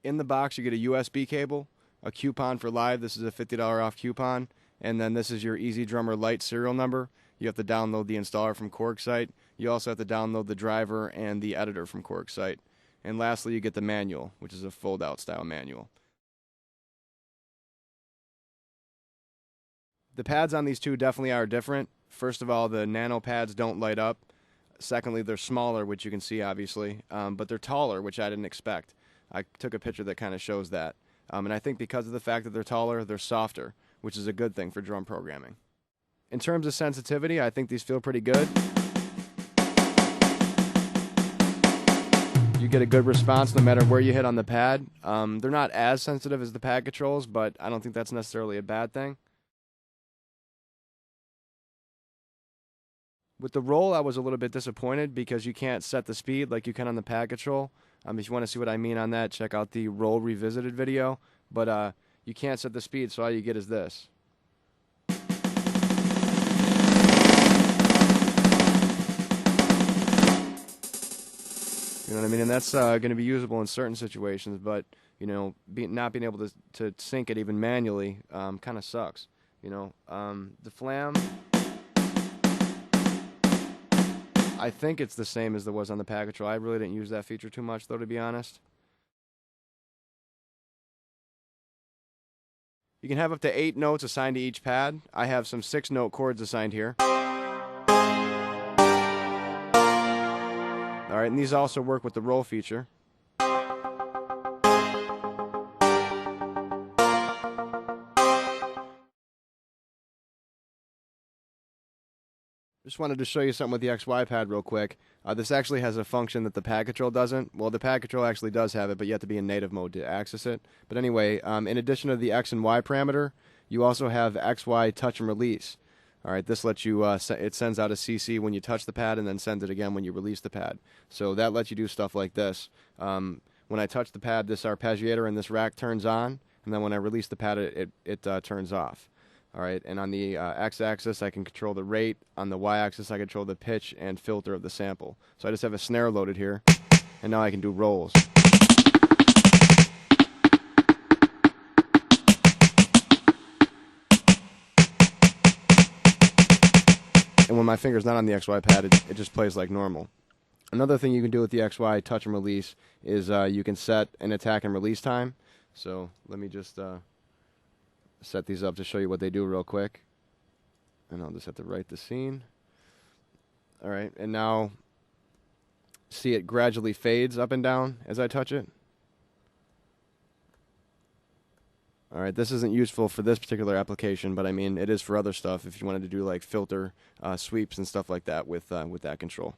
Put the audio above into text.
In the box, you get a USB cable, a coupon for live. This is a $50 off coupon. And then this is your Easy Drummer Lite serial number. You have to download the installer from Korg site. You also have to download the driver and the editor from Korg site. And lastly, you get the manual, which is a fold-out style manual. The pads on these two definitely are different. First of all, the nanoPADs don't light up. Secondly, they're smaller, which you can see obviously, but they're taller, which I didn't expect. I took a picture that kind of shows that. And I think because of the fact that they're taller, they're softer, which is a good thing for drum programming. In terms of sensitivity, I think these feel pretty good. You get a good response no matter where you hit on the pad. They're not as sensitive as the pad controls, but I don't think that's necessarily a bad thing. With the roll, I was a little bit disappointed because you can't set the speed like you can on the pad control. If you want to see what I mean on that, check out the Roll Revisited video. But you can't set the speed, so all you get is this. You know what I mean? And that's going to be usable in certain situations, but, you know, not being able to sync it even manually kind of sucks. You know, the flam, I think it's the same as there was on the pad control. I really didn't use that feature too much, though, to be honest. You can have up to 8 notes assigned to each pad. I have some 6-note chords assigned here. All right, and these also work with the roll feature. Just wanted to show you something with the XY pad real quick. This actually has a function that the pad control doesn't. Well, the pad control actually does have it, but you have to be in native mode to access it. But anyway, in addition to the X and Y parameter, you also have XY touch and release. All right, this lets you, it sends out a CC when you touch the pad and then sends it again when you release the pad. So that lets you do stuff like this. When I touch the pad, this arpeggiator and this rack turns on, and then when I release the pad, it turns off. All right, and on the X-axis, I can control the rate. On the Y-axis, I control the pitch and filter of the sample. So I just have a snare loaded here, and now I can do rolls. And when my finger's not on the XY pad, it just plays like normal. Another thing you can do with the XY touch and release is you can set an attack and release time. So let me just set these up to show you what they do real quick. And I'll just have to write the scene. All right, and now see it gradually fades up and down as I touch it. All right, this isn't useful for this particular application, but I mean, it is for other stuff if you wanted to do like filter sweeps and stuff like that with that control.